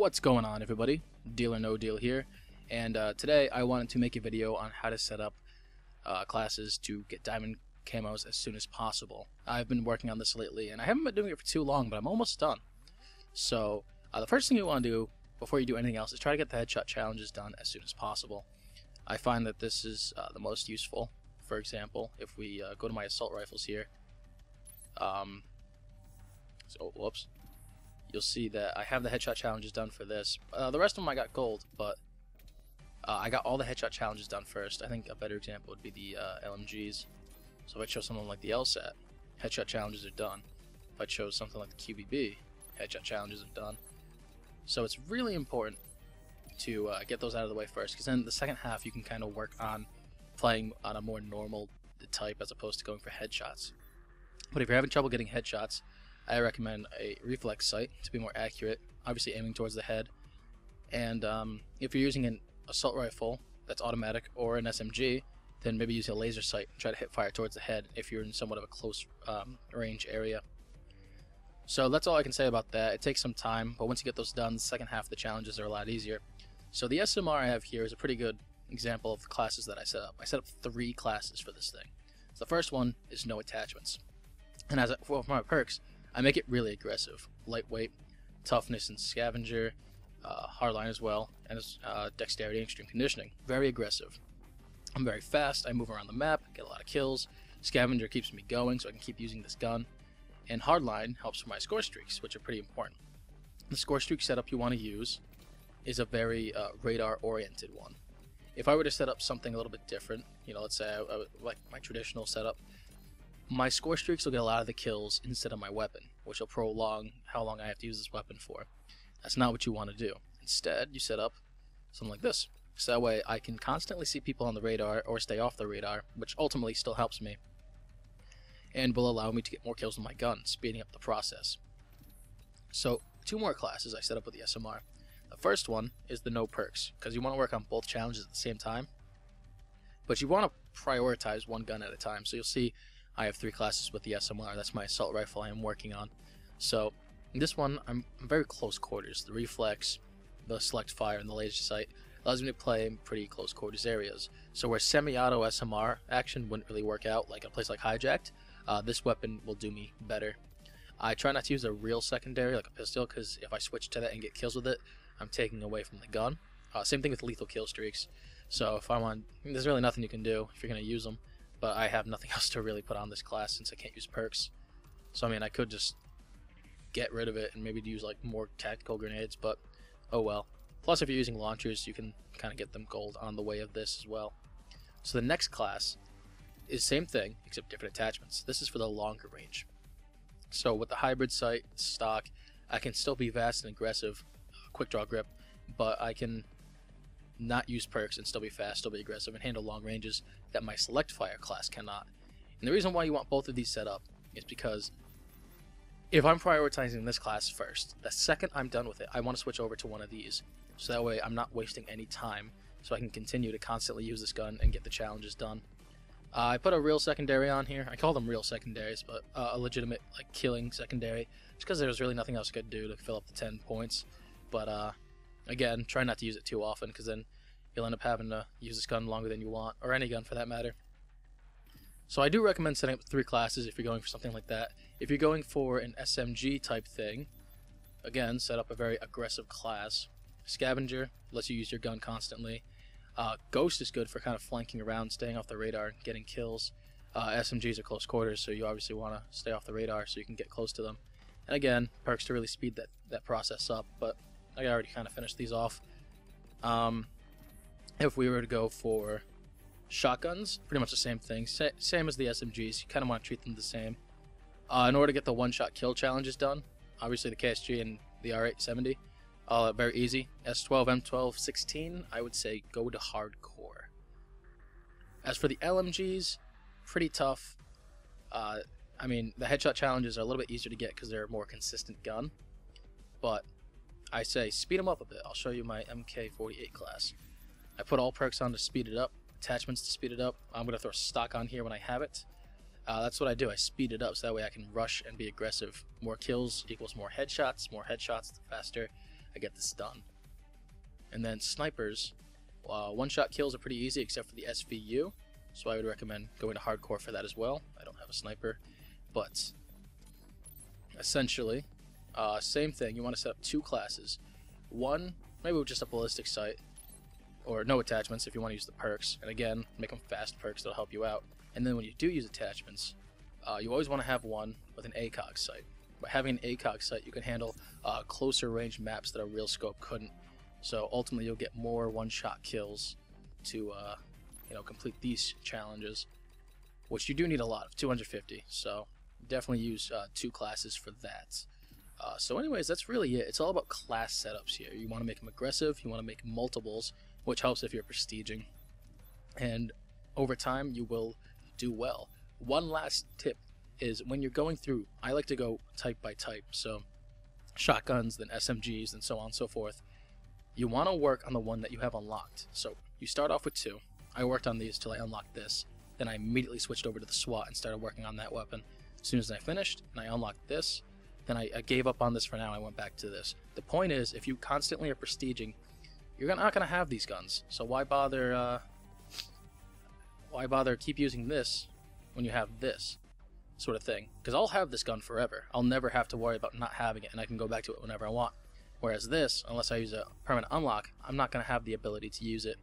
What's going on, everybody? Deal or No Deal here, and today I wanted to make a video on how to set up classes to get diamond camos as soon as possible. I've been working on this lately, and I haven't been doing it for too long, but I'm almost done. So the first thing you want to do before you do anything else is try to get the headshot challenges done as soon as possible. I find that this is the most useful. For example, if we go to my assault rifles here, whoops. You'll see that I have the headshot challenges done for this. The rest of them I got gold, but I got all the headshot challenges done first. I think a better example would be the LMGs. So if I chose something like the LSAT, headshot challenges are done. If I chose something like the QBB, headshot challenges are done. So it's really important to get those out of the way first, because then the second half you can kind of work on playing on a more normal type as opposed to going for headshots. But if you're having trouble getting headshots, I recommend a reflex sight to be more accurate, obviously aiming towards the head. And if you're using an assault rifle that's automatic or an SMG, then maybe use a laser sight and try to hit fire towards the head if you're in somewhat of a close range area. So that's all I can say about that. It takes some time, but once you get those done, the second half of the challenges are a lot easier. So the SMR I have here is a pretty good example of the classes that I set up. I set up 3 classes for this thing. So the first one is no attachments. And for my perks, I make it really aggressive. Lightweight, toughness and scavenger, hardline as well, and dexterity and extreme conditioning. Very aggressive. I'm very fast, I move around the map, get a lot of kills. Scavenger keeps me going so I can keep using this gun. And hardline helps for my score streaks, which are pretty important. The score streak setup you want to use is a very radar oriented one. If I were to set up something a little bit different, let's say I like my traditional setup, my score streaks will get a lot of the kills instead of my weapon, which will prolong how long I have to use this weapon for. That's not what you want to do. Instead, you set up something like this. So that way I can constantly see people on the radar or stay off the radar, which ultimately still helps me and will allow me to get more kills with my gun, speeding up the process. So 2 more classes I set up with the SMR. The first one is the no perks, because you want to work on both challenges at the same time, but you want to prioritize one gun at a time. So you'll see I have 3 classes with the SMR. That's my assault rifle I am working on. So in this one, I'm very close quarters. The reflex, the select fire, and the laser sight allows me to play in pretty close quarters areas. So where semi-auto SMR action wouldn't really work out, like a place like Hijacked, this weapon will do me better. I try not to use a real secondary like a pistol, because if I switch to that and get kills with it, I'm taking away from the gun. Same thing with lethal kill streaks. So if I want, there's really nothing you can do if you're going to use them. But I have nothing else to really put on this class since I can't use perks. So I mean, I could just get rid of it and maybe use like more tactical grenades, but oh well. Plus, if you're using launchers, you can kind of get them gold on the way of this as well. So the next class is same thing except different attachments. This is for the longer range. So with the hybrid sight stock, I can still be fast and aggressive, quick draw grip, but I can not use perks and still be fast, still be aggressive, and handle long ranges that my select fire class cannot. And the reason why you want both of these set up is because if I'm prioritizing this class first, the second I'm done with it, I want to switch over to one of these, so that way I'm not wasting any time, so I can continue to constantly use this gun and get the challenges done. I put a real secondary on here. I call them real secondaries, but a legitimate like killing secondary, just because there's really nothing else I could do to fill up the 10 points. But again, try not to use it too often, because then you'll end up having to use this gun longer than you want, or any gun for that matter. So I do recommend setting up 3 classes if you're going for something like that. If you're going for an SMG type thing, again, set up a very aggressive class. Scavenger lets you use your gun constantly. Ghost is good for kind of flanking around, staying off the radar, and getting kills. SMGs are close quarters, so you obviously want to stay off the radar so you can get close to them. And again, perks to really speed that process up, but I already kind of finished these off. If we were to go for shotguns, pretty much the same thing. Same as the SMGs, you kind of want to treat them the same. In order to get the one-shot kill challenges done, obviously the KSG and the R870, very easy. S12, M12, 16, I would say go to hardcore. As for the LMGs, pretty tough. I mean, the headshot challenges are a little bit easier to get because they're a more consistent gun, but I say speed them up a bit. I'll show you my MK48 class. I put all perks on to speed it up, attachments to speed it up. I'm going to throw stock on here when I have it. That's what I do. I speed it up so that way I can rush and be aggressive. More kills equals more headshots the faster I get this done. And then snipers, one-shot kills are pretty easy except for the SVU, so I would recommend going to hardcore for that as well. I don't have a sniper, but essentially, same thing. You want to set up 2 classes. One, maybe with just a ballistic sight, or no attachments if you want to use the perks. And again, make them fast perks that'll help you out. And then when you do use attachments, you always want to have one with an ACOG sight. By having an ACOG sight, you can handle closer range maps that a real scope couldn't. So ultimately, you'll get more one-shot kills to complete these challenges, which you do need a lot of, 250. So definitely use 2 classes for that. So anyways, that's really it. It's all about class setups here. You want to make them aggressive, you want to make multiples, which helps if you're prestiging. And over time, you will do well. One last tip is when you're going through, I like to go type by type. So shotguns, then SMGs, and so on and so forth. You want to work on the one that you have unlocked. So you start off with 2. I worked on these till I unlocked this. Then I immediately switched over to the SWAT and started working on that weapon. As soon as I finished and I unlocked this, then I gave up on this for now. I went back to this. The point is, if you constantly are prestiging, you're not going to have these guns. So why bother keep using this when you have this sort of thing? Because I'll have this gun forever. I'll never have to worry about not having it, and I can go back to it whenever I want. Whereas this, unless I use a permanent unlock, I'm not going to have the ability to use it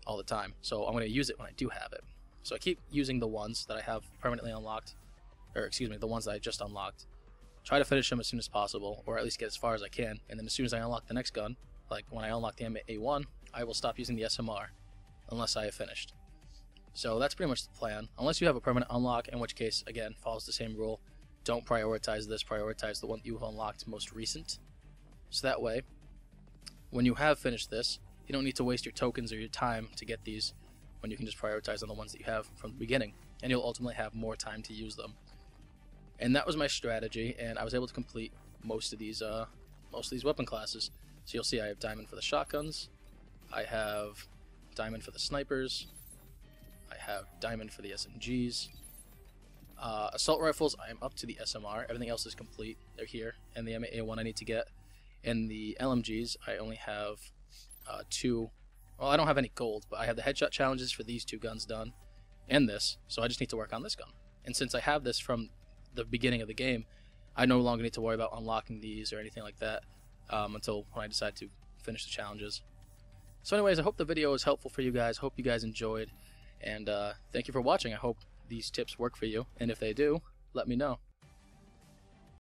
all the time. So I'm going to use it when I do have it. So I keep using the ones that I have permanently unlocked, or excuse me, the ones that I just unlocked. Try to finish them as soon as possible, or at least get as far as I can, and then as soon as I unlock the next gun, like when I unlock the A1, I will stop using the SMR, unless I have finished. So that's pretty much the plan, unless you have a permanent unlock, in which case, again, follows the same rule. Don't prioritize this, prioritize the one that you have unlocked most recent. So that way, when you have finished this, you don't need to waste your tokens or your time to get these, when you can just prioritize on the ones that you have from the beginning, and you'll ultimately have more time to use them. And that was my strategy, and I was able to complete most of these weapon classes. So you'll see I have diamond for the shotguns, I have diamond for the snipers, I have diamond for the SMGs. Assault rifles, I am up to the SMR. Everything else is complete. They're here, and the A1 I need to get. And the LMGs, I only have 2. Well, I don't have any gold, but I have the headshot challenges for these 2 guns done, and this. So I just need to work on this gun. And since I have this from the beginning of the game, I no longer need to worry about unlocking these or anything like that until when I decide to finish the challenges. So anyways, I hope the video was helpful for you guys. Hope you guys enjoyed, and thank you for watching. I hope these tips work for you, and if they do, let me know.